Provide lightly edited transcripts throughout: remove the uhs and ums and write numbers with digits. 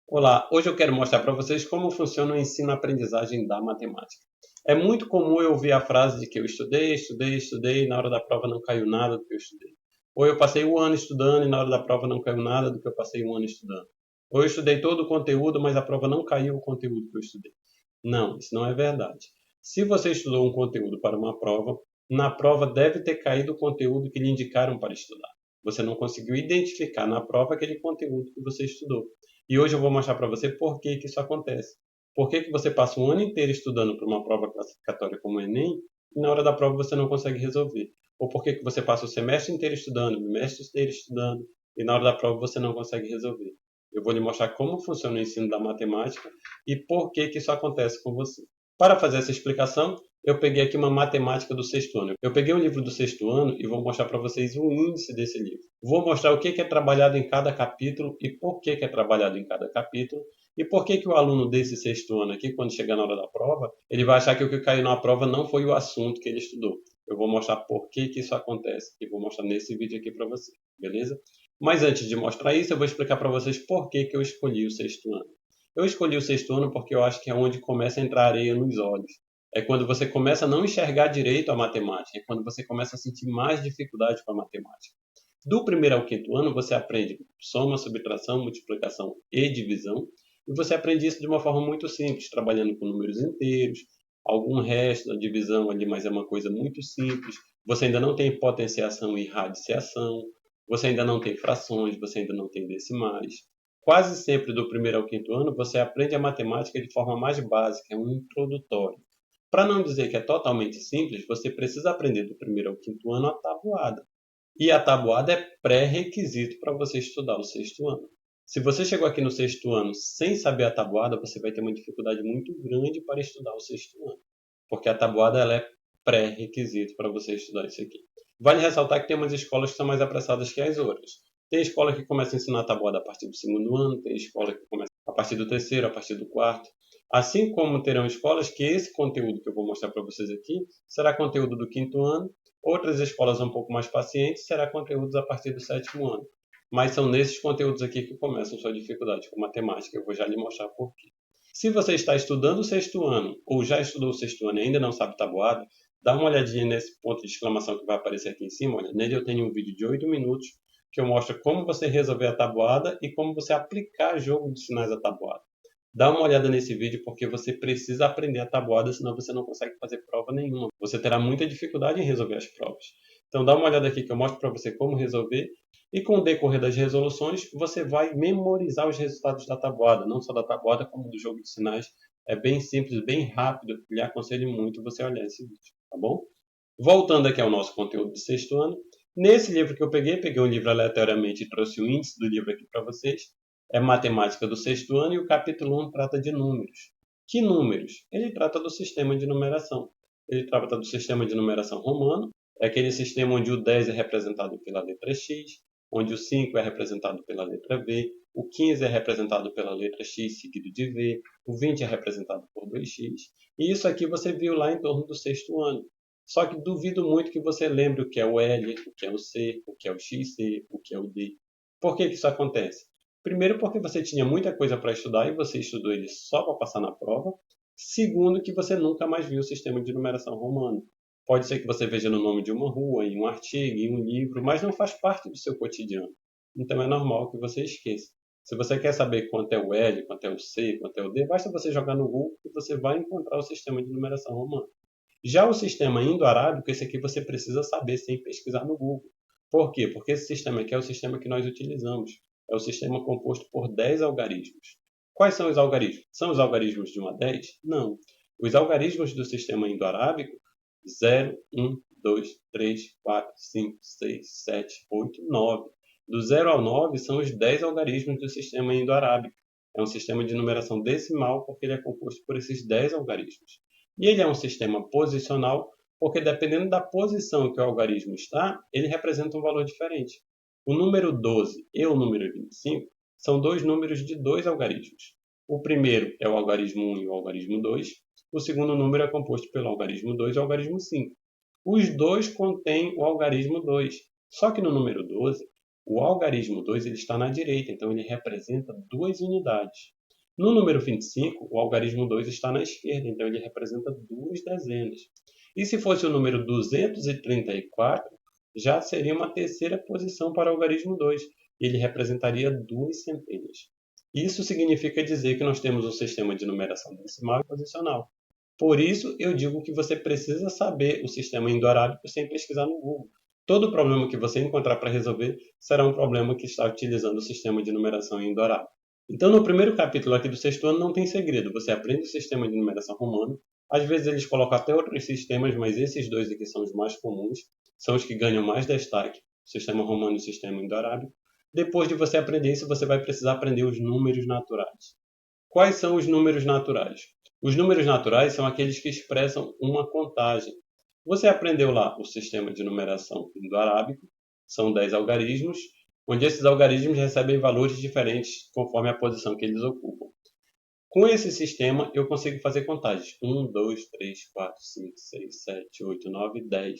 Olá, hoje eu quero mostrar para vocês como funciona o ensino-aprendizagem da matemática. É muito comum eu ouvir a frase de que eu estudei, e na hora da prova não caiu nada do que eu estudei. Ou eu passei um ano estudando e na hora da prova não caiu nada do que eu passei um ano estudando. Ou eu estudei todo o conteúdo, mas a prova não caiu o conteúdo que eu estudei. Não, isso não é verdade. Se você estudou um conteúdo para uma prova, na prova deve ter caído o conteúdo que lhe indicaram para estudar. Você não conseguiu identificar na prova aquele conteúdo que você estudou. E hoje eu vou mostrar para você por que isso acontece. Por que você passa um ano inteiro estudando para uma prova classificatória como o Enem e na hora da prova você não consegue resolver? Ou por que você passa o semestre inteiro estudando, o bimestre inteiro estudando e na hora da prova você não consegue resolver? Eu vou lhe mostrar como funciona o ensino da matemática e por que isso acontece com você. Para fazer essa explicação, eu peguei aqui uma matemática do sexto ano. Eu peguei um livro do sexto ano e vou mostrar para vocês o índice desse livro. Vou mostrar o que é trabalhado em cada capítulo e por que é trabalhado em cada capítulo e por que o aluno desse sexto ano aqui, quando chegar na hora da prova, ele vai achar que o que caiu na prova não foi o assunto que ele estudou. Eu vou mostrar por que isso acontece e vou mostrar nesse vídeo aqui para você, beleza? Mas antes de mostrar isso, eu vou explicar para vocês por que eu escolhi o sexto ano. Eu escolhi o sexto ano porque eu acho que é onde começa a entrar areia nos olhos. É quando você começa a não enxergar direito a matemática, é quando você começa a sentir mais dificuldade com a matemática. Do primeiro ao quinto ano, você aprende soma, subtração, multiplicação e divisão, e você aprende isso de uma forma muito simples, trabalhando com números inteiros, algum resto da divisão ali, mas é uma coisa muito simples. Você ainda não tem potenciação e radiciação, você ainda não tem frações, você ainda não tem decimais. Quase sempre do primeiro ao quinto ano, você aprende a matemática de forma mais básica, é um introdutório. Para não dizer que é totalmente simples, você precisa aprender do primeiro ao quinto ano a tabuada. E a tabuada é pré-requisito para você estudar o sexto ano. Se você chegou aqui no sexto ano sem saber a tabuada, você vai ter uma dificuldade muito grande para estudar o sexto ano, porque a tabuada ela é pré-requisito para você estudar isso aqui. Vale ressaltar que tem umas escolas que são mais apressadas que as outras. Tem escola que começa a ensinar a tabuada a partir do segundo ano, tem escola que começa a partir do terceiro, a partir do quarto. Assim como terão escolas que esse conteúdo que eu vou mostrar para vocês aqui será conteúdo do quinto ano. Outras escolas um pouco mais pacientes será conteúdos a partir do sétimo ano. Mas são nesses conteúdos aqui que começam sua dificuldade com matemática. Eu vou já lhe mostrar por quê. Se você está estudando o sexto ano ou já estudou o sexto ano e ainda não sabe tabuada, dá uma olhadinha nesse ponto de exclamação que vai aparecer aqui em cima. Olha, nele eu tenho um vídeo de 8 minutos que eu mostro como você resolver a tabuada e como você aplicar jogo de sinais à tabuada. Dá uma olhada nesse vídeo porque você precisa aprender a tabuada, senão você não consegue fazer prova nenhuma. Você terá muita dificuldade em resolver as provas. Então dá uma olhada aqui que eu mostro para você como resolver e com o decorrer das resoluções você vai memorizar os resultados da tabuada, não só da tabuada como do jogo de sinais. É bem simples, bem rápido, lhe aconselho muito você olhar esse vídeo, tá bom? Voltando aqui ao nosso conteúdo do sexto ano, nesse livro que eu peguei um livro aleatoriamente e trouxe o índice do livro aqui para vocês. É Matemática do sexto ano e o capítulo 1 trata de números. Que números? Ele trata do sistema de numeração. Ele trata do sistema de numeração romano, é aquele sistema onde o 10 é representado pela letra X, onde o 5 é representado pela letra V, o 15 é representado pela letra X seguido de V, o 20 é representado por 2x. E isso aqui você viu lá em torno do sexto ano. Só que duvido muito que você lembre o que é o L, o que é o C, o que é o XC, o que é o D. Por que isso acontece? Primeiro, porque você tinha muita coisa para estudar e você estudou ele só para passar na prova. Segundo, que você nunca mais viu o sistema de numeração romano. Pode ser que você veja no nome de uma rua, em um artigo, em um livro, mas não faz parte do seu cotidiano. Então é normal que você esqueça. Se você quer saber quanto é o L, quanto é o C, quanto é o D, basta você jogar no Google e você vai encontrar o sistema de numeração romano. Já o sistema indo-arábico, esse aqui você precisa saber sem pesquisar no Google. Por quê? Porque esse sistema aqui é o sistema que nós utilizamos. É o sistema composto por 10 algarismos. Quais são os algarismos? São os algarismos de 1 a 10? Não. Os algarismos do sistema indo-arábico, 0, 1, 2, 3, 4, 5, 6, 7, 8, 9. Do 0 ao 9 são os 10 algarismos do sistema indo-arábico. É um sistema de numeração decimal porque ele é composto por esses 10 algarismos. E ele é um sistema posicional porque, dependendo da posição que o algarismo está, ele representa um valor diferente. O número 12 e o número 25 são dois números de dois algarismos. O primeiro é o algarismo 1 e o algarismo 2. O segundo número é composto pelo algarismo 2 e o algarismo 5. Os dois contêm o algarismo 2. Só que no número 12, o algarismo 2 ele está na direita, então ele representa duas unidades. No número 25, o algarismo 2 está na esquerda, então ele representa duas dezenas. E se fosse o número 234, já seria uma terceira posição para o algarismo 2. Ele representaria duas centenas. Isso significa dizer que nós temos um sistema de numeração decimal e posicional. Por isso, eu digo que você precisa saber o sistema indo-arábico sem pesquisar no Google. Todo problema que você encontrar para resolver será um problema que está utilizando o sistema de numeração indo-arábico. Então, no primeiro capítulo aqui do sexto ano não tem segredo. Você aprende o sistema de numeração romano. Às vezes eles colocam até outros sistemas, mas esses dois aqui são os mais comuns. São os que ganham mais destaque, o sistema romano e o sistema indo-arábico. Depois de você aprender isso, você vai precisar aprender os números naturais. Quais são os números naturais? Os números naturais são aqueles que expressam uma contagem. Você aprendeu lá o sistema de numeração indo-arábico, são 10 algarismos, onde esses algarismos recebem valores diferentes conforme a posição que eles ocupam. Com esse sistema, eu consigo fazer contagens. 1, 2, 3, 4, 5, 6, 7, 8, 9, 10.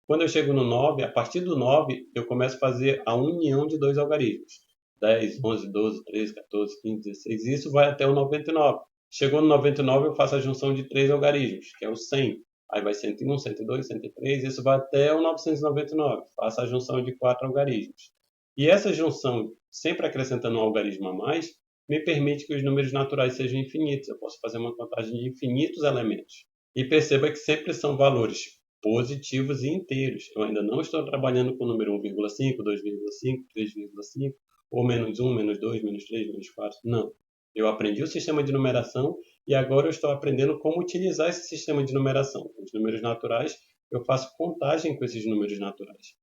Quando eu chego no 9, a partir do 9, eu começo a fazer a união de dois algarismos. 10, 11, 12, 13, 14, 15, 16. E isso vai até o 99. Chegou no 99, eu faço a junção de três algarismos, que é o 100. Aí vai 101, 102, 103. Isso vai até o 999. Faço a junção de quatro algarismos. E essa junção, sempre acrescentando um algarismo a mais, me permite que os números naturais sejam infinitos. Eu posso fazer uma contagem de infinitos elementos. E perceba que sempre são valores positivos e inteiros. Eu ainda não estou trabalhando com o número 1,5, 2,5, 3,5, ou menos 1, menos 2, menos 3, menos 4. Não. Eu aprendi o sistema de numeração e agora eu estou aprendendo como utilizar esse sistema de numeração. Os números naturais, eu faço contagem com esses números naturais.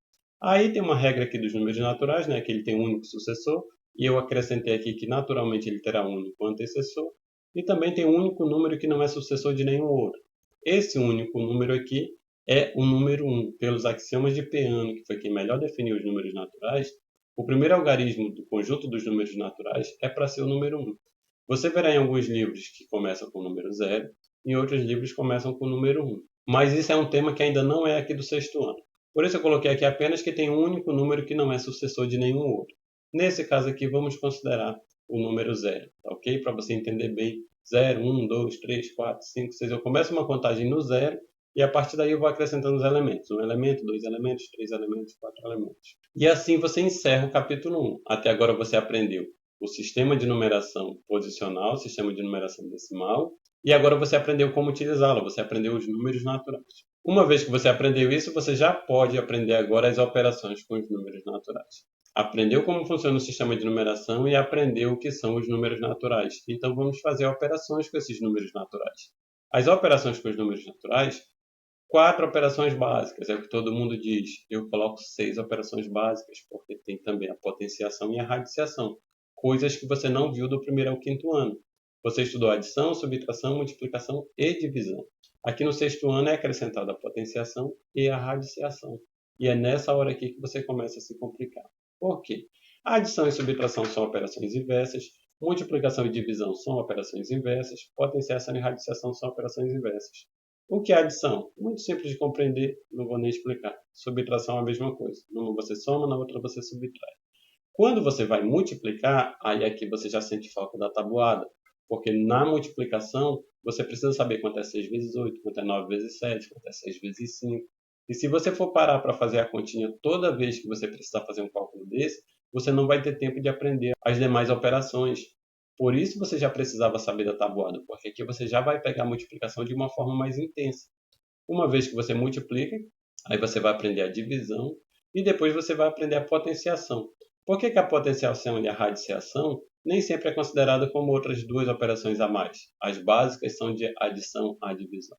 Aí tem uma regra aqui dos números naturais, né, que ele tem um único sucessor, e eu acrescentei aqui que naturalmente ele terá um único antecessor, e também tem um único número que não é sucessor de nenhum outro. Esse único número aqui é o número 1. Pelos axiomas de Peano, que foi quem melhor definiu os números naturais, o primeiro algarismo do conjunto dos números naturais é para ser o número 1. Você verá em alguns livros que começam com o número 0, em outros livros começam com o número 1. Mas isso é um tema que ainda não é aqui do sexto ano. Por isso eu coloquei aqui apenas que tem um único número que não é sucessor de nenhum outro. Nesse caso aqui, vamos considerar o número 0, tá ok? Para você entender bem, 0, 1, 2, 3, 4, 5, 6. Eu começo uma contagem no 0 e a partir daí eu vou acrescentando os elementos. Um elemento, dois elementos, três elementos, quatro elementos. E assim você encerra o capítulo 1. Até agora você aprendeu o sistema de numeração posicional, o sistema de numeração decimal, e agora você aprendeu como utilizá-lo, você aprendeu os números naturais. Uma vez que você aprendeu isso, você já pode aprender agora as operações com os números naturais. Aprendeu como funciona o sistema de numeração e aprendeu o que são os números naturais. Então vamos fazer operações com esses números naturais. As operações com os números naturais, 4 operações básicas, é o que todo mundo diz. Eu coloco 6 operações básicas, porque tem também a potenciação e a radiciação, coisas que você não viu do primeiro ao quinto ano. Você estudou adição, subtração, multiplicação e divisão. Aqui no sexto ano é acrescentada a potenciação e a radiciação. E é nessa hora aqui que você começa a se complicar. Por quê? A adição e subtração são operações inversas, multiplicação e divisão são operações inversas, potenciação e radiciação são operações inversas. O que é adição? Muito simples de compreender, não vou nem explicar. Subtração é a mesma coisa. Numa você soma, na outra você subtrai. Quando você vai multiplicar, aí aqui você já sente falta da tabuada, porque na multiplicação você precisa saber quanto é 6 vezes 8, quanto é 9 vezes 7, quanto é 6 vezes 5. E se você for parar para fazer a continha toda vez que você precisar fazer um cálculo desse, você não vai ter tempo de aprender as demais operações. Por isso você já precisava saber da tabuada, porque aqui você já vai pegar a multiplicação de uma forma mais intensa. Uma vez que você multiplica, aí você vai aprender a divisão e depois você vai aprender a potenciação. Por que a potenciação e a radiciação nem sempre é considerada como outras duas operações a mais? As básicas são de adição à divisão.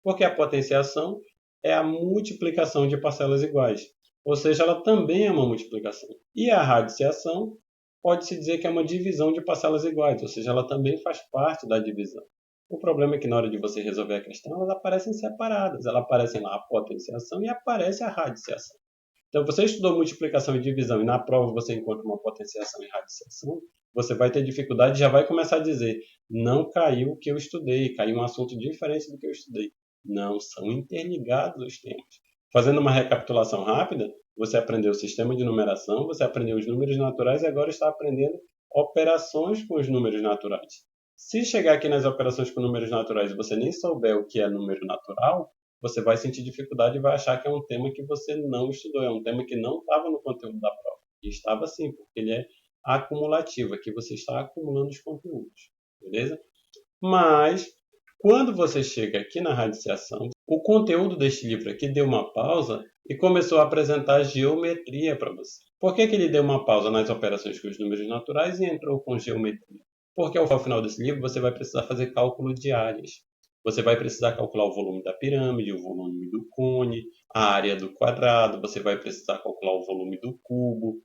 Porque a potenciação é a multiplicação de parcelas iguais, ou seja, ela também é uma multiplicação. E a radiciação pode-se dizer que é uma divisão de parcelas iguais, ou seja, ela também faz parte da divisão. O problema é que na hora de você resolver a questão, elas aparecem separadas. Elas aparecem lá a potenciação e aparece a radiciação. Então, você estudou multiplicação e divisão e na prova você encontra uma potenciação e radiciação, você vai ter dificuldade e já vai começar a dizer: não caiu o que eu estudei, caiu um assunto diferente do que eu estudei. Não, são interligados os temas. Fazendo uma recapitulação rápida, você aprendeu o sistema de numeração, você aprendeu os números naturais e agora está aprendendo operações com os números naturais. Se chegar aqui nas operações com números naturais e você nem souber o que é número natural, você vai sentir dificuldade e vai achar que é um tema que você não estudou, é um tema que não estava no conteúdo da prova. E estava sim, porque ele é acumulativo, aqui você está acumulando os conteúdos, beleza? Mas, quando você chega aqui na radiciação, o conteúdo deste livro aqui deu uma pausa e começou a apresentar geometria para você. Por que ele deu uma pausa nas operações com os números naturais e entrou com geometria? Porque ao final desse livro você vai precisar fazer cálculo de áreas. Você vai precisar calcular o volume da pirâmide, o volume do cone, a área do quadrado, você vai precisar calcular o volume do cubo.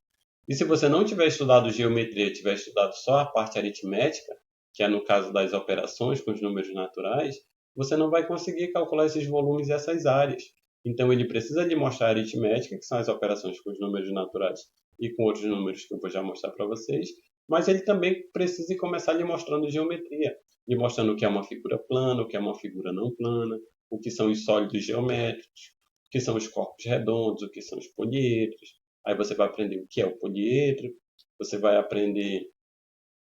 E se você não tiver estudado geometria, tiver estudado só a parte aritmética, que é no caso das operações com os números naturais, você não vai conseguir calcular esses volumes e essas áreas. Então ele precisa lhe mostrar a aritmética, que são as operações com os números naturais e com outros números que eu vou já mostrar para vocês, mas ele também precisa começar lhe mostrando geometria, lhe mostrando o que é uma figura plana, o que é uma figura não plana, o que são os sólidos geométricos, o que são os corpos redondos, o que são os poliedros. Aí você vai aprender o que é o poliedro, você vai aprender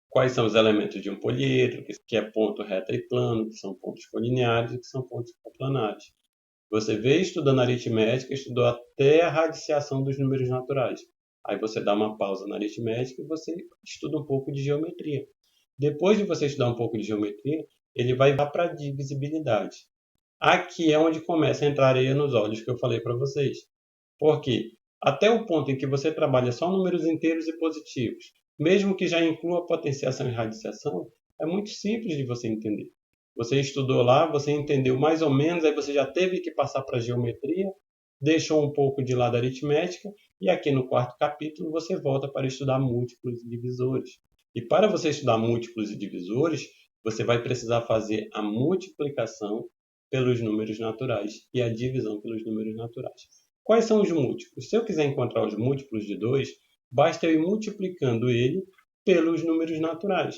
quais são os elementos de um poliedro, que é ponto, reta e plano, que são pontos colineares e que são pontos coplanares. Você vê estudando aritmética, estudou até a radiciação dos números naturais. Aí você dá uma pausa na aritmética e você estuda um pouco de geometria. Depois de você estudar um pouco de geometria, ele vai para a divisibilidade. Aqui é onde começa a entrar areia nos olhos que eu falei para vocês. Porque até o ponto em que você trabalha só números inteiros e positivos, mesmo que já inclua potenciação e radiciação, é muito simples de você entender. Você estudou lá, você entendeu mais ou menos, aí você já teve que passar para a geometria, deixou um pouco de lado a aritmética, e aqui no quarto capítulo você volta para estudar múltiplos e divisores. E para você estudar múltiplos e divisores, você vai precisar fazer a multiplicação pelos números naturais e a divisão pelos números naturais. Quais são os múltiplos? Se eu quiser encontrar os múltiplos de 2, basta eu ir multiplicando ele pelos números naturais.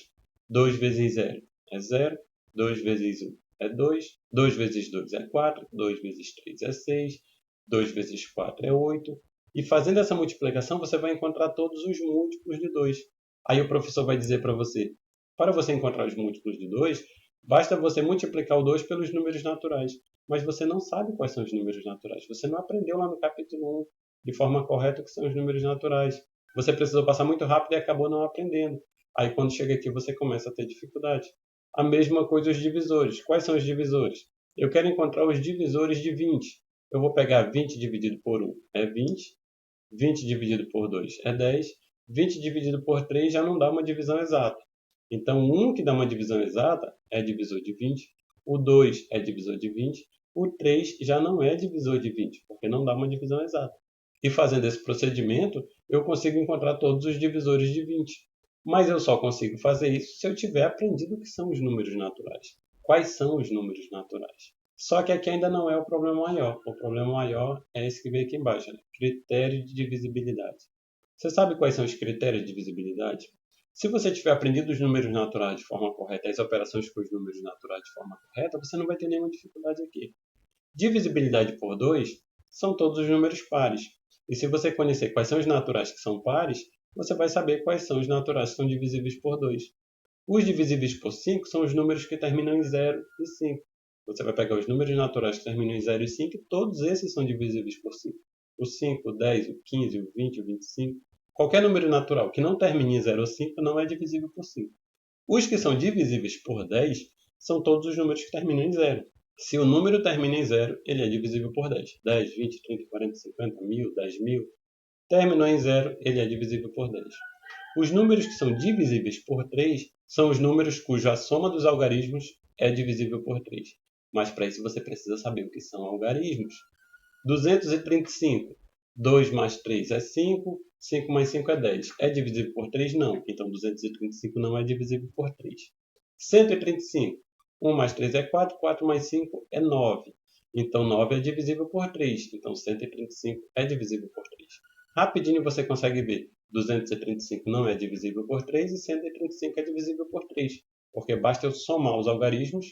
2 vezes 0 é 0, 2 vezes 1 é 2, 2 vezes 2 é 4, 2 vezes 3 é 6, 2 vezes 4 é 8. E fazendo essa multiplicação, você vai encontrar todos os múltiplos de 2. Aí o professor vai dizer para você, para você encontrar os múltiplos de 2, basta você multiplicar o 2 pelos números naturais. Mas você não sabe quais são os números naturais. Você não aprendeu lá no capítulo 1 de forma correta o que são os números naturais. Você precisou passar muito rápido e acabou não aprendendo. Aí quando chega aqui você começa a ter dificuldade. A mesma coisa os divisores. Quais são os divisores? Eu quero encontrar os divisores de 20. Eu vou pegar 20 dividido por 1 é 20. 20 dividido por 2 é 10. 20 dividido por 3 já não dá uma divisão exata. Então, o 1 que dá uma divisão exata é divisor de 20. O 2 é divisor de 20. O 3 já não é divisor de 20, porque não dá uma divisão exata. E fazendo esse procedimento, eu consigo encontrar todos os divisores de 20. Mas eu só consigo fazer isso se eu tiver aprendido o que são os números naturais. Quais são os números naturais? Só que aqui ainda não é o problema maior. O problema maior é esse que vem aqui embaixo, né? Critério de divisibilidade. Você sabe quais são os critérios de divisibilidade? Se você tiver aprendido os números naturais de forma correta, as operações com os números naturais de forma correta, você não vai ter nenhuma dificuldade aqui. Divisibilidade por 2 são todos os números pares. E se você conhecer quais são os naturais que são pares, você vai saber quais são os naturais que são divisíveis por 2. Os divisíveis por 5 são os números que terminam em 0 e 5. Você vai pegar os números naturais que terminam em 0 e 5 e todos esses são divisíveis por 5. O 5, o 10, o 15, o 20, o 25. Qualquer número natural que não termine em 0 ou 5 não é divisível por 5. Os que são divisíveis por 10 são todos os números que terminam em 0. Se o número termina em 0, ele é divisível por 10. 10, 20, 30, 40, 50, 1000, 10.000. Terminou em 0, ele é divisível por 10. Os números que são divisíveis por 3 são os números cuja soma dos algarismos é divisível por 3. Mas para isso você precisa saber o que são algarismos. 235. 2 mais 3 é 5. 5 mais 5 é 10. É divisível por 3? Não. Então 235 não é divisível por 3. 135. 1 mais 3 é 4. 4 mais 5 é 9. Então 9 é divisível por 3. Então 135 é divisível por 3. Rapidinho você consegue ver. 235 não é divisível por 3 e 135 é divisível por 3. Porque basta eu somar os algarismos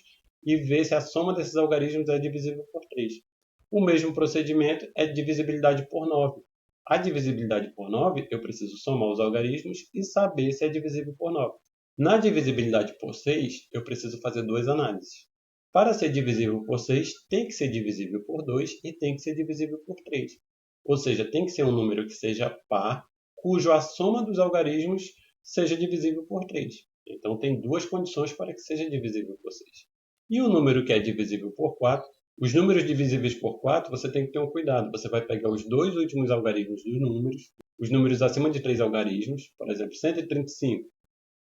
e ver se a soma desses algarismos é divisível por 3. O mesmo procedimento é divisibilidade por 9. A divisibilidade por 9, eu preciso somar os algarismos e saber se é divisível por 9. Na divisibilidade por 6, eu preciso fazer duas análises. Para ser divisível por 6, tem que ser divisível por 2 e tem que ser divisível por 3. Ou seja, tem que ser um número que seja par, cuja a soma dos algarismos seja divisível por 3. Então, tem duas condições para que seja divisível por 6. E o número que é divisível por 4, os números divisíveis por 4, você tem que ter um cuidado. Você vai pegar os dois últimos algarismos dos números, os números acima de 3 algarismos, por exemplo, 135,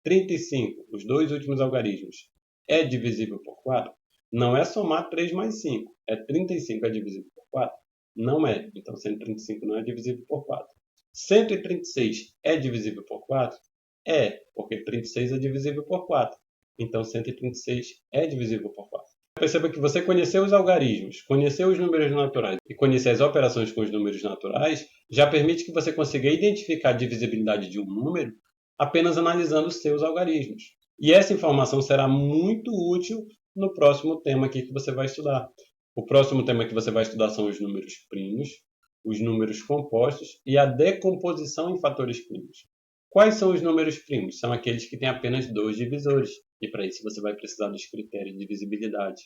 35, os dois últimos algarismos, é divisível por 4? Não é somar 3 mais 5. É 35 é divisível por 4? Não é. Então, 135 não é divisível por 4. 136 é divisível por 4? É, porque 36 é divisível por 4. Então, 136 é divisível por 4. Perceba que você conhecer os algarismos, conhecer os números naturais e conhecer as operações com os números naturais já permite que você consiga identificar a divisibilidade de um número apenas analisando os seus algarismos. E essa informação será muito útil no próximo tema aqui que você vai estudar. O próximo tema que você vai estudar são os números primos, os números compostos e a decomposição em fatores primos. Quais são os números primos? São aqueles que têm apenas dois divisores. E para isso você vai precisar dos critérios de divisibilidade.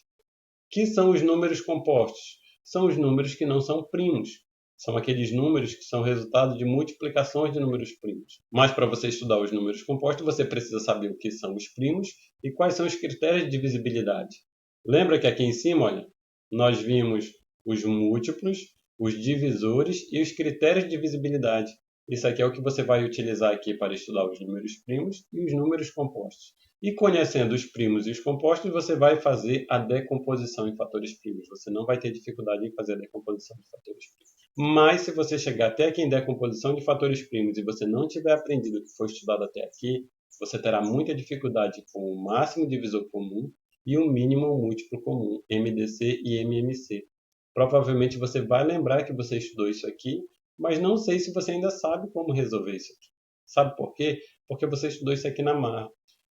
Que são os números compostos? São os números que não são primos. São aqueles números que são resultado de multiplicações de números primos. Mas para você estudar os números compostos, você precisa saber o que são os primos e quais são os critérios de divisibilidade. Lembra que aqui em cima, olha, nós vimos os múltiplos, os divisores e os critérios de divisibilidade. Isso aqui é o que você vai utilizar aqui para estudar os números primos e os números compostos. E conhecendo os primos e os compostos, você vai fazer a decomposição em fatores primos. Você não vai ter dificuldade em fazer a decomposição de fatores primos. Mas se você chegar até aqui em decomposição de fatores primos e você não tiver aprendido o que foi estudado até aqui, você terá muita dificuldade com o máximo divisor comum e o mínimo múltiplo comum, MDC e MMC. Provavelmente você vai lembrar que você estudou isso aqui, mas não sei se você ainda sabe como resolver isso aqui. Sabe por quê? Porque você estudou isso aqui na marra.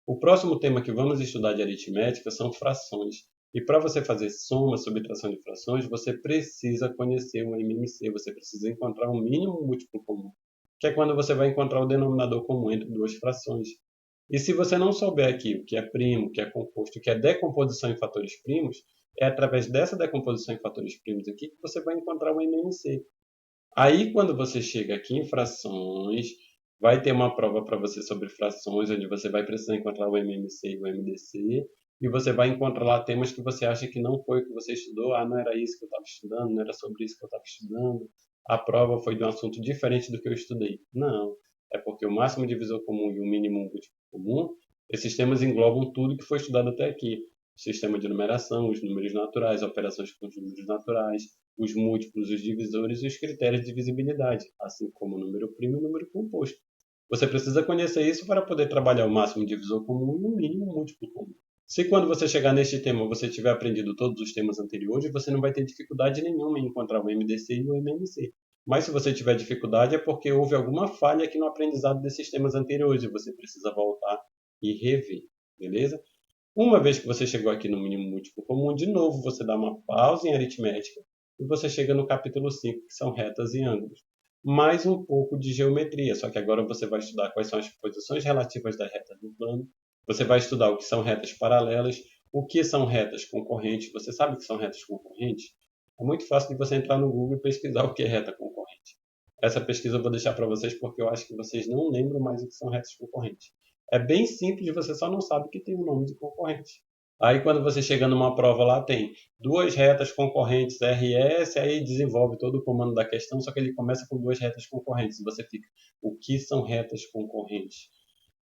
O próximo tema que vamos estudar de aritmética são frações. E para você fazer soma, subtração de frações, você precisa conhecer o MMC, você precisa encontrar o mínimo múltiplo comum, que é quando você vai encontrar o denominador comum entre duas frações. E se você não souber aqui o que é primo, o que é composto, o que é decomposição em fatores primos, é através dessa decomposição em fatores primos aqui que você vai encontrar o MMC. Aí, quando você chega aqui em frações, vai ter uma prova para você sobre frações, onde você vai precisar encontrar o MMC e o MDC, e você vai encontrar lá temas que você acha que não foi o que você estudou, não era isso que eu estava estudando, não era sobre isso que eu estava estudando, a prova foi de um assunto diferente do que eu estudei. Não, é porque o máximo divisor comum e o mínimo múltiplo comum, esses temas englobam tudo que foi estudado até aqui. O sistema de numeração, os números naturais, operações com os números naturais, os múltiplos, os divisores e os critérios de divisibilidade, assim como o número primo e o número composto. Você precisa conhecer isso para poder trabalhar o máximo divisor comum e o mínimo múltiplo comum. Se quando você chegar neste tema você tiver aprendido todos os temas anteriores, você não vai ter dificuldade nenhuma em encontrar o MDC e o MMC. Mas se você tiver dificuldade é porque houve alguma falha aqui no aprendizado desses temas anteriores e você precisa voltar e rever, beleza? Uma vez que você chegou aqui no mínimo múltiplo comum, de novo você dá uma pausa em aritmética e você chega no capítulo 5, que são retas e ângulos. Mais um pouco de geometria, só que agora você vai estudar quais são as posições relativas das retas no plano, você vai estudar o que são retas paralelas, o que são retas concorrentes. Você sabe o que são retas concorrentes? É muito fácil de você entrar no Google e pesquisar o que é reta concorrente. Essa pesquisa eu vou deixar para vocês porque eu acho que vocês não lembram mais o que são retas concorrentes. É bem simples, você só não sabe que tem um nome de concorrente. Aí quando você chega numa prova lá tem duas retas concorrentes RS, aí desenvolve todo o comando da questão, só que ele começa com duas retas concorrentes e você fica, o que são retas concorrentes?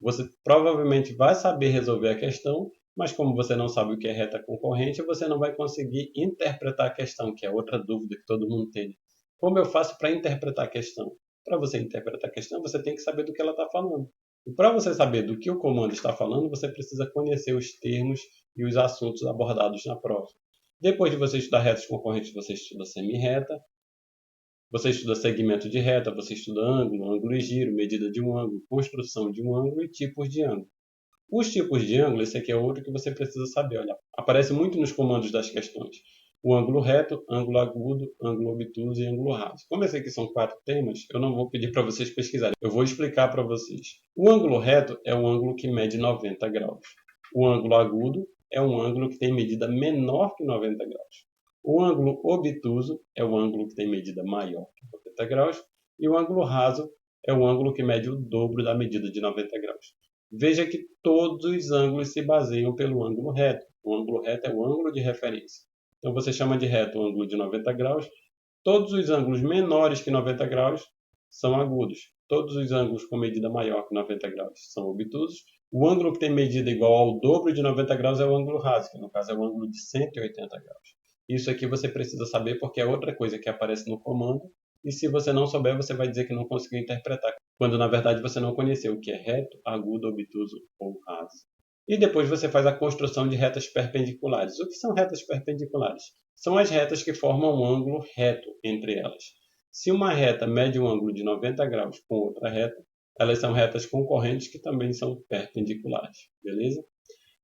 Você provavelmente vai saber resolver a questão, mas como você não sabe o que é reta concorrente, você não vai conseguir interpretar a questão, que é outra dúvida que todo mundo tem. Como eu faço para interpretar a questão? Para você interpretar a questão, você tem que saber do que ela está falando. E para você saber do que o comando está falando, você precisa conhecer os termos e os assuntos abordados na prova. Depois de você estudar retas concorrentes, você estuda semi-reta, você estuda segmento de reta, você estuda ângulo, ângulo e giro, medida de um ângulo, construção de um ângulo e tipos de ângulo. Os tipos de ângulo, esse aqui é outro que você precisa saber. Olha, aparece muito nos comandos das questões. o ângulo reto, ângulo agudo, ângulo obtuso e ângulo raso. Como esse aqui são 4 temas, eu não vou pedir para vocês pesquisarem. Eu vou explicar para vocês. O ângulo reto é um ângulo que mede 90 graus. O ângulo agudo é um ângulo que tem medida menor que 90 graus. O ângulo obtuso é o ângulo que tem medida maior que 90 graus. E o ângulo raso é o ângulo que mede o dobro da medida de 90 graus. Veja que todos os ângulos se baseiam pelo ângulo reto. O ângulo reto é o ângulo de referência. Então, você chama de reto o ângulo de 90 graus. Todos os ângulos menores que 90 graus são agudos. Todos os ângulos com medida maior que 90 graus são obtusos. O ângulo que tem medida igual ao dobro de 90 graus é o ângulo raso, que no caso é o ângulo de 180 graus. Isso aqui você precisa saber porque é outra coisa que aparece no comando. E se você não souber, você vai dizer que não conseguiu interpretar, quando na verdade você não conheceu o que é reto, agudo, obtuso ou raso. E depois você faz a construção de retas perpendiculares. O que são retas perpendiculares? São as retas que formam um ângulo reto entre elas. Se uma reta mede um ângulo de 90 graus com outra reta, elas são retas concorrentes que também são perpendiculares, beleza?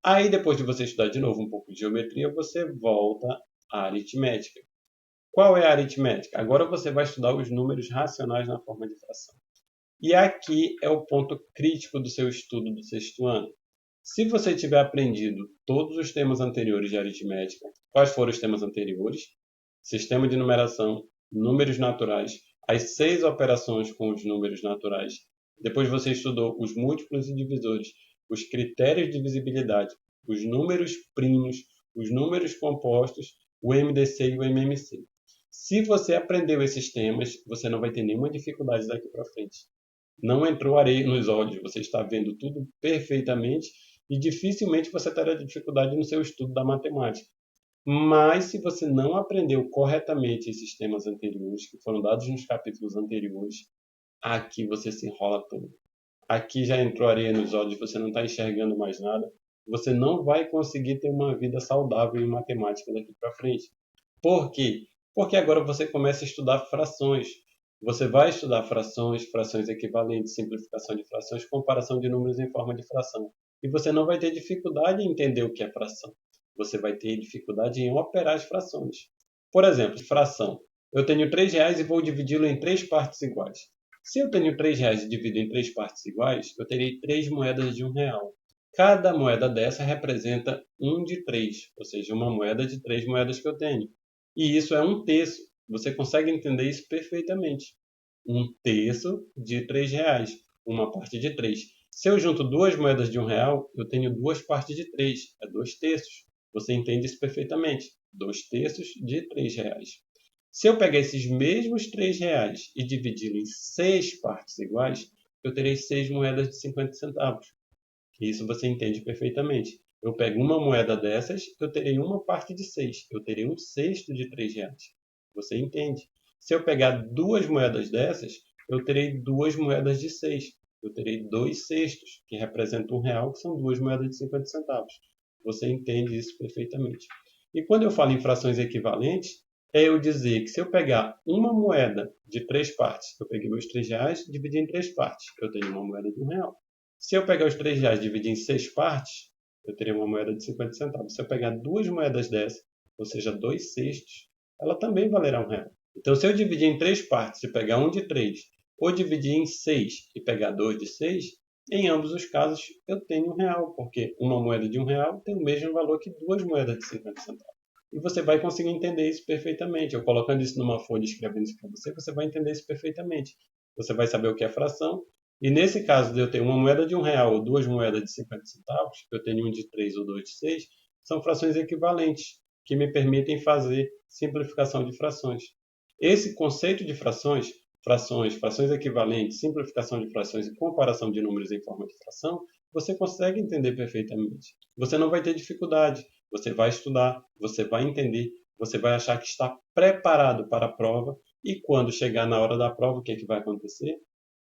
Aí depois de você estudar de novo um pouco de geometria, você volta à aritmética. Qual é a aritmética? Agora você vai estudar os números racionais na forma de fração. E aqui é o ponto crítico do seu estudo do sexto ano. Se você tiver aprendido todos os temas anteriores de aritmética, quais foram os temas anteriores? Sistema de numeração, números naturais, as 6 operações com os números naturais. Depois você estudou os múltiplos e divisores, os critérios de divisibilidade, os números primos, os números compostos, o MDC e o MMC. Se você aprendeu esses temas, você não vai ter nenhuma dificuldade daqui para frente. Não entrou areia nos olhos, você está vendo tudo perfeitamente e dificilmente você terá dificuldade no seu estudo da matemática. Mas se você não aprendeu corretamente esses temas anteriores, que foram dados nos capítulos anteriores, aqui você se enrola todo. Aqui já entrou areia nos olhos, você não está enxergando mais nada. Você não vai conseguir ter uma vida saudável em matemática daqui para frente. Por quê? Porque agora você começa a estudar frações. Você vai estudar frações, frações equivalentes, simplificação de frações, comparação de números em forma de fração. E você não vai ter dificuldade em entender o que é fração. Você vai ter dificuldade em operar as frações. Por exemplo, fração. Eu tenho R$3 e vou dividi-lo em 3 partes iguais. Se eu tenho R$3 e divido em 3 partes iguais, eu terei 3 moedas de R$1. Cada moeda dessa representa 1 de 3, ou seja, uma moeda de 3 moedas que eu tenho. E isso é 1/3. Você consegue entender isso perfeitamente. 1/3 de R$3, uma parte de 3. Se eu junto 2 moedas de R$1, eu tenho 2 partes de 3, é 2/3. Você entende isso perfeitamente. 2/3 de R$3. Se eu pegar esses mesmos R$3 e dividi-lo em 6 partes iguais, eu terei 6 moedas de 50 centavos. Isso você entende perfeitamente. Eu pego uma moeda dessas, eu terei uma parte de 6. Eu terei 1/6 de R$3. Você entende? Se eu pegar 2 moedas dessas, eu terei 2 moedas de 6. Eu terei 2/6, que representam R$1, que são 2 moedas de 50 centavos. Você entende isso perfeitamente. E quando eu falo em frações equivalentes, é eu dizer que se eu pegar uma moeda de 3 partes, eu peguei meus R$3 e dividi em 3 partes, eu tenho uma moeda de R$1. Se eu pegar os R$3 e dividir em 6 partes, eu teria uma moeda de 50 centavos. Se eu pegar 2 moedas dessas, ou seja, 2/6, ela também valerá R$1. Então, se eu dividir em 3 partes e pegar 1 de 3, ou dividir em 6 e pegar 2 de 6, em ambos os casos eu tenho R$1, porque uma moeda de R$1 tem o mesmo valor que 2 moedas de 50 centavos. E você vai conseguir entender isso perfeitamente. Eu colocando isso numa folha e escrevendo isso para você, você vai entender isso perfeitamente. Você vai saber o que é fração. E nesse caso de eu ter uma moeda de R$1 ou 2 moedas de 50 centavos, eu tenho 1 de 3 ou 2 de 6, são frações equivalentes, que me permitem fazer simplificação de frações. Esse conceito de frações, frações equivalentes, simplificação de frações e comparação de números em forma de fração, você consegue entender perfeitamente. Você não vai ter dificuldade. Você vai estudar, você vai entender, você vai achar que está preparado para a prova e quando chegar na hora da prova, o que vai acontecer?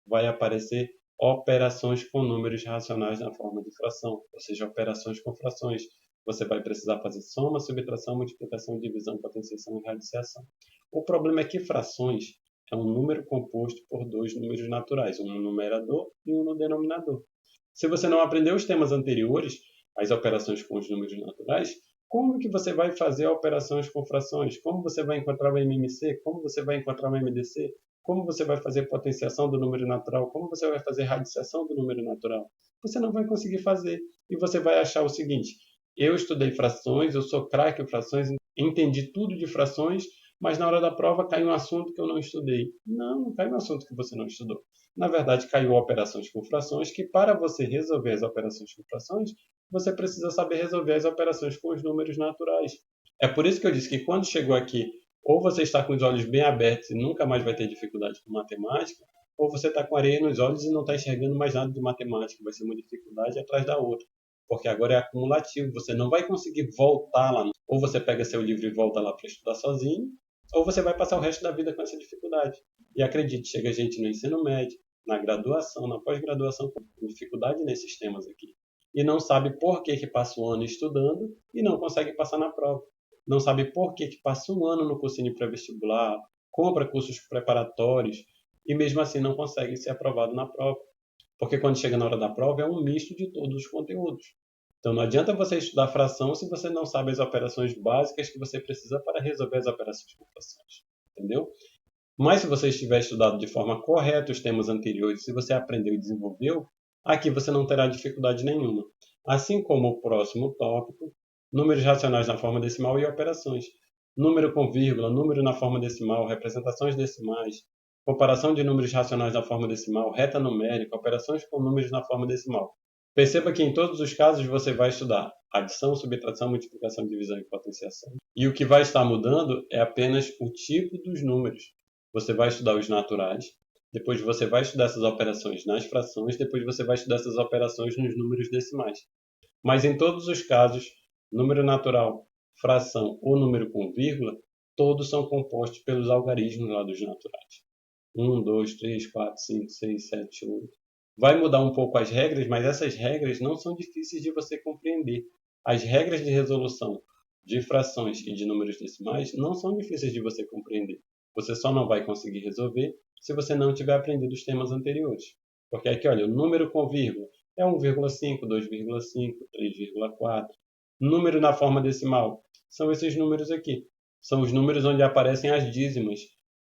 Vai aparecer operações com números racionais na forma de fração, ou seja, operações com frações. Você vai precisar fazer soma, subtração, multiplicação, divisão, potenciação e radiciação. O problema é que frações é um número composto por 2 números naturais, um no numerador e um no denominador. Se você não aprendeu os temas anteriores, as operações com os números naturais, Como que você vai fazer operações com frações? Como você vai encontrar o MMC? Como você vai encontrar o MDC? Como você vai fazer potenciação do número natural? Como você vai fazer radiciação do número natural? Você não vai conseguir fazer. E você vai achar o seguinte: eu estudei frações, eu sou craque em frações, entendi tudo de frações, mas na hora da prova caiu um assunto que eu não estudei. Não, não caiu um assunto que você não estudou. Na verdade, caiu operações com frações que, para você resolver as operações com frações, você precisa saber resolver as operações com os números naturais. É por isso que eu disse que quando chegou aqui, ou você está com os olhos bem abertos e nunca mais vai ter dificuldade com matemática, ou você está com areia nos olhos e não está enxergando mais nada de matemática. Vai ser uma dificuldade atrás da outra. Porque agora é acumulativo, você não vai conseguir voltar lá. Ou você pega seu livro e volta lá para estudar sozinho, ou você vai passar o resto da vida com essa dificuldade. E acredite, chega gente no ensino médio, na graduação, na pós-graduação, com dificuldade nesses temas aqui. E não sabe por que passa o ano estudando e não consegue passar na prova. Não sabe por que passa um ano no cursinho pré-vestibular, compra cursos preparatórios e mesmo assim não consegue ser aprovado na prova. Porque quando chega na hora da prova é um misto de todos os conteúdos. Então não adianta você estudar fração se você não sabe as operações básicas que você precisa para resolver as operações com frações. Entendeu? Mas se você estiver estudado de forma correta os temas anteriores, se você aprendeu e desenvolveu, aqui você não terá dificuldade nenhuma. Assim como o próximo tópico, números racionais na forma decimal e operações. Número com vírgula, número na forma decimal, representações decimais, comparação de números racionais na forma decimal, reta numérica, operações com números na forma decimal. Perceba que em todos os casos você vai estudar adição, subtração, multiplicação, divisão e potenciação. E o que vai estar mudando é apenas o tipo dos números. Você vai estudar os naturais, depois você vai estudar essas operações nas frações, depois você vai estudar essas operações nos números decimais. Mas em todos os casos, número natural, fração ou número com vírgula, todos são compostos pelos algarismos lá dos naturais. 1, 2, 3, 4, 5, 6, 7, 8. Vai mudar um pouco as regras, mas essas regras não são difíceis de você compreender. As regras de resolução de frações e de números decimais não são difíceis de você compreender. Você só não vai conseguir resolver se você não tiver aprendido os temas anteriores. Porque aqui, olha, o número com vírgula é 1,5, 2,5, 3,4. Número na forma decimal são esses números aqui. São os números onde aparecem as dízimas.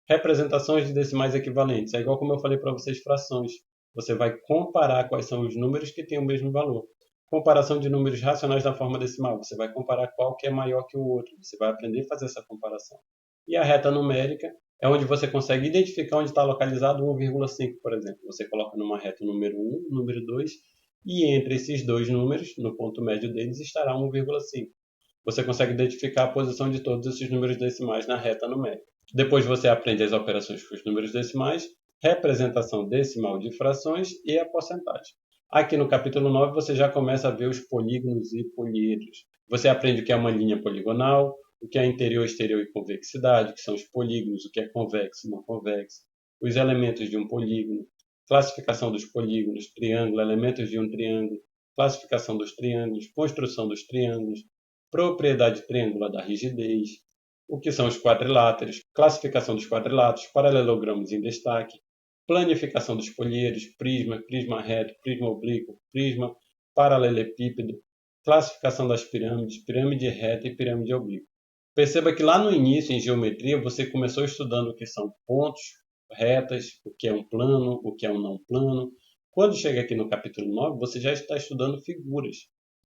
Representações de decimais equivalentes. É igual como eu falei para vocês, frações. Você vai comparar quais são os números que têm o mesmo valor. Comparação de números racionais na forma decimal. Você vai comparar qual que é maior que o outro. Você vai aprender a fazer essa comparação. E a reta numérica é onde você consegue identificar onde está localizado 1,5, por exemplo. Você coloca numa reta o número 1, o número 2, e entre esses dois números, no ponto médio deles, estará 1,5. Você consegue identificar a posição de todos esses números decimais na reta numérica. Depois você aprende as operações com os números decimais, representação decimal de frações e a porcentagem. Aqui no capítulo 9 você já começa a ver os polígonos e poliedros. Você aprende o que é uma linha poligonal, o que é interior, exterior e convexidade, que são os polígonos, o que é convexo e não convexo, os elementos de um polígono, classificação dos polígonos, triângulo, elementos de um triângulo, classificação dos triângulos, construção dos triângulos, propriedade triangular da rigidez, o que são os quadriláteros, classificação dos quadriláteros, paralelogramos em destaque, planificação dos poliedros, prisma, prisma reto, prisma oblíquo, prisma paralelepípedo, classificação das pirâmides, pirâmide reta e pirâmide oblíqua. Perceba que lá no início, em geometria, você começou estudando o que são pontos, retas, o que é um plano, o que é um não plano. Quando chega aqui no capítulo 9, você já está estudando figuras.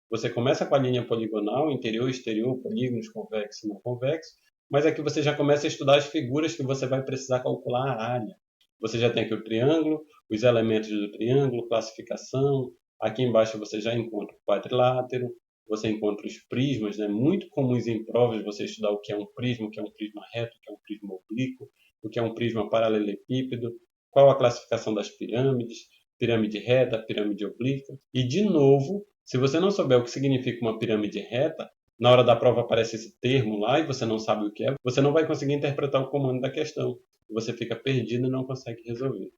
Você começa com a linha poligonal, interior, exterior, polígonos, convexo e não convexo, mas aqui você já começa a estudar as figuras que você vai precisar calcular a área. Você já tem aqui o triângulo, os elementos do triângulo, classificação. Aqui embaixo você já encontra o quadrilátero, você encontra os prismas, né? Muito comuns em provas você estudar o que é um prisma reto, o que é um prisma oblíquo, o que é um prisma paralelepípedo, qual a classificação das pirâmides, pirâmide reta, pirâmide oblíqua. E, de novo, se você não souber o que significa uma pirâmide reta, na hora da prova aparece esse termo lá e você não sabe o que é, você não vai conseguir interpretar o comando da questão. Você fica perdido e não consegue resolver.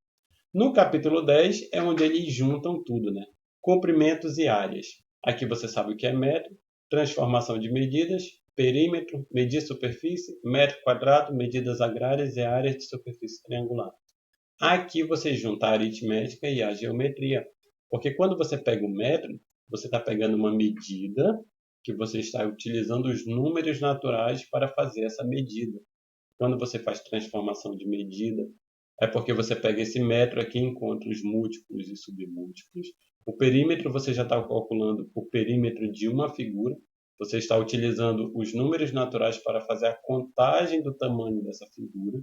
No capítulo 10 é onde eles juntam tudo, né? Comprimentos e áreas. Aqui você sabe o que é metro, transformação de medidas, perímetro, medir superfície, metro quadrado, medidas agrárias e áreas de superfície triangular. Aqui você junta a aritmética e a geometria, porque quando você pega o metro, você está pegando uma medida que você está utilizando os números naturais para fazer essa medida. Quando você faz transformação de medida, é porque você pega esse metro aqui e encontra os múltiplos e submúltiplos. O perímetro você já está calculando o perímetro de uma figura. Você está utilizando os números naturais para fazer a contagem do tamanho dessa figura.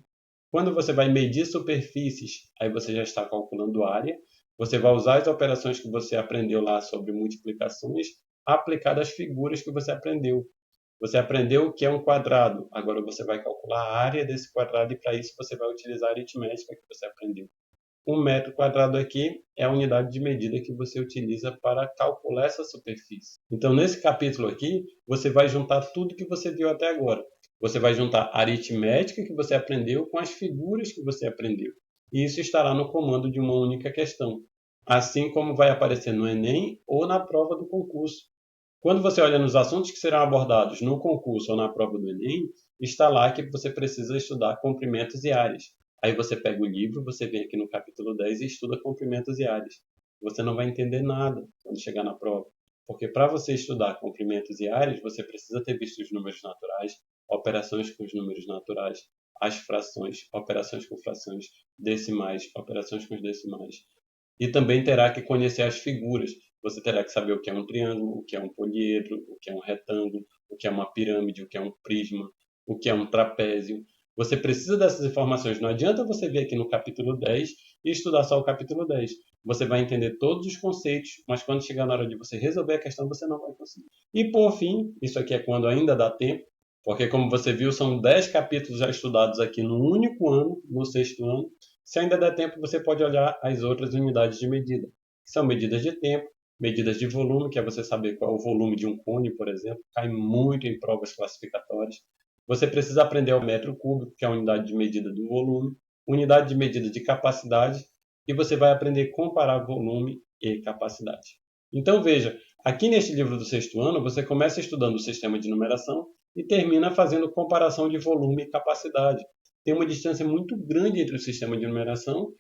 Quando você vai medir superfícies, aí você já está calculando área. Você vai usar as operações que você aprendeu lá sobre multiplicações aplicadas às figuras que você aprendeu. Você aprendeu o que é um quadrado, agora você vai calcular a área desse quadrado e para isso você vai utilizar a aritmética que você aprendeu. 1 metro quadrado aqui é a unidade de medida que você utiliza para calcular essa superfície. Então, nesse capítulo aqui, você vai juntar tudo que você viu até agora. Você vai juntar a aritmética que você aprendeu com as figuras que você aprendeu. E isso estará no comando de uma única questão, assim como vai aparecer no Enem ou na prova do concurso. Quando você olha nos assuntos que serão abordados no concurso ou na prova do Enem, está lá que você precisa estudar comprimentos e áreas. Aí você pega o livro, você vem aqui no capítulo 10 e estuda comprimentos e áreas. Você não vai entender nada quando chegar na prova. Porque para você estudar comprimentos e áreas, você precisa ter visto os números naturais, operações com os números naturais, as frações, operações com frações, decimais, operações com os decimais. E também terá que conhecer as figuras. Você terá que saber o que é um triângulo, o que é um poliedro, o que é um retângulo, o que é uma pirâmide, o que é um prisma, o que é um trapézio. Você precisa dessas informações. Não adianta você vir aqui no capítulo 10 e estudar só o capítulo 10. Você vai entender todos os conceitos, mas quando chegar na hora de você resolver a questão, você não vai conseguir. E por fim, isso aqui é quando ainda dá tempo, porque como você viu, são 10 capítulos já estudados aqui no único ano, no sexto ano. Se ainda der tempo, você pode olhar as outras unidades de medida, que são medidas de tempo, medidas de volume, que é você saber qual é o volume de um cone, por exemplo, cai muito em provas classificatórias. Você precisa aprender o metro cúbico, que é a unidade de medida do volume, unidade de medida de capacidade, e você vai aprender a comparar volume e capacidade. Então veja, aqui neste livro do sexto ano, você começa estudando o sistema de numeração e termina fazendo comparação de volume e capacidade. Tem uma distância muito grande entre o sistema de numeração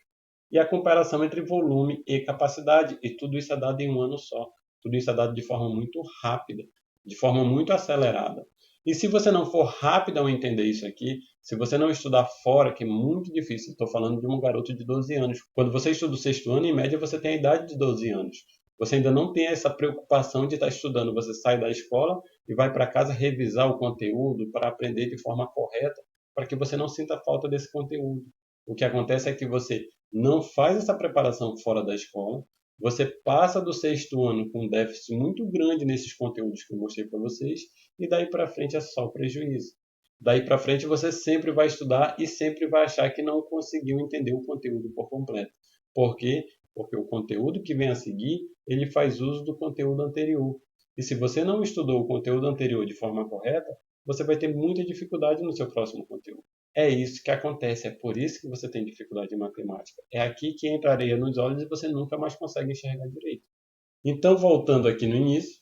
e a comparação entre volume e capacidade, e tudo isso é dado em um ano só. Tudo isso é dado de forma muito rápida, de forma muito acelerada. E se você não for rápido ao entender isso aqui, se você não estudar fora, que é muito difícil, estou falando de um garoto de 12 anos. Quando você estuda o sexto ano, em média você tem a idade de 12 anos. Você ainda não tem essa preocupação de estar estudando. Você sai da escola e vai para casa revisar o conteúdo para aprender de forma correta, para que você não sinta falta desse conteúdo. O que acontece é que você não faz essa preparação fora da escola, você passa do sexto ano com um déficit muito grande nesses conteúdos que eu mostrei para vocês, e daí para frente é só prejuízo. Daí para frente você sempre vai estudar e sempre vai achar que não conseguiu entender o conteúdo por completo. Por quê? Porque o conteúdo que vem a seguir, ele faz uso do conteúdo anterior. E se você não estudou o conteúdo anterior de forma correta, você vai ter muita dificuldade no seu próximo conteúdo. É isso que acontece, é por isso que você tem dificuldade em matemática. É aqui que entra areia nos olhos e você nunca mais consegue enxergar direito. Então, voltando aqui no início,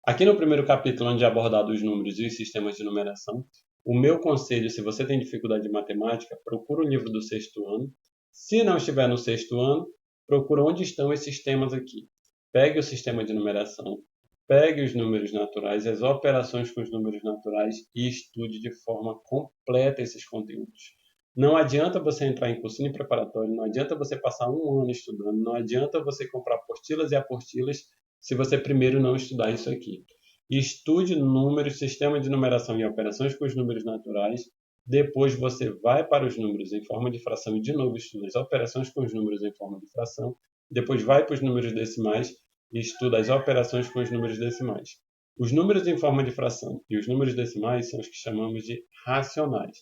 aqui no primeiro capítulo, onde é abordado os números e os sistemas de numeração, o meu conselho, se você tem dificuldade em matemática, procura o livro do sexto ano. Se não estiver no sexto ano, procura onde estão esses temas aqui. Pegue o sistema de numeração, pegue os números naturais, as operações com os números naturais e estude de forma completa esses conteúdos. Não adianta você entrar em cursinho preparatório, não adianta você passar um ano estudando, não adianta você comprar apostilas e apostilas se você primeiro não estudar isso aqui. Estude números, sistema de numeração e operações com os números naturais. Depois você vai para os números em forma de fração e de novo estuda as operações com os números em forma de fração. Depois vai para os números decimais e estuda as operações com os números decimais. Os números em forma de fração e os números decimais são os que chamamos de racionais.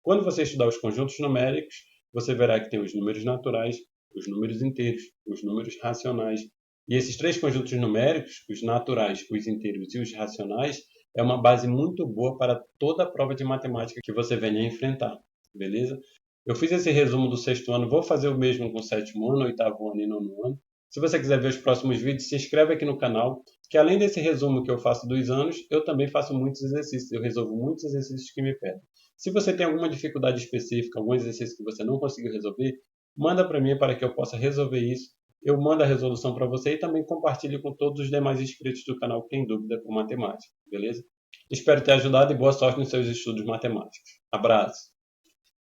Quando você estudar os conjuntos numéricos, você verá que tem os números naturais, os números inteiros, os números racionais. E esses três conjuntos numéricos, os naturais, os inteiros e os racionais, é uma base muito boa para toda a prova de matemática que você venha a enfrentar, beleza? Eu fiz esse resumo do sexto ano, vou fazer o mesmo com o sétimo ano, oitavo ano e nono ano. Se você quiser ver os próximos vídeos, se inscreve aqui no canal, que além desse resumo que eu faço dos anos, eu também faço muitos exercícios, eu resolvo muitos exercícios que me pedem. Se você tem alguma dificuldade específica, algum exercício que você não conseguiu resolver, manda para mim para que eu possa resolver isso eu mando a resolução para você e também compartilho com todos os demais inscritos do canal que tem dúvida com matemática, beleza? Espero ter ajudado e boa sorte nos seus estudos matemáticos. Abraço!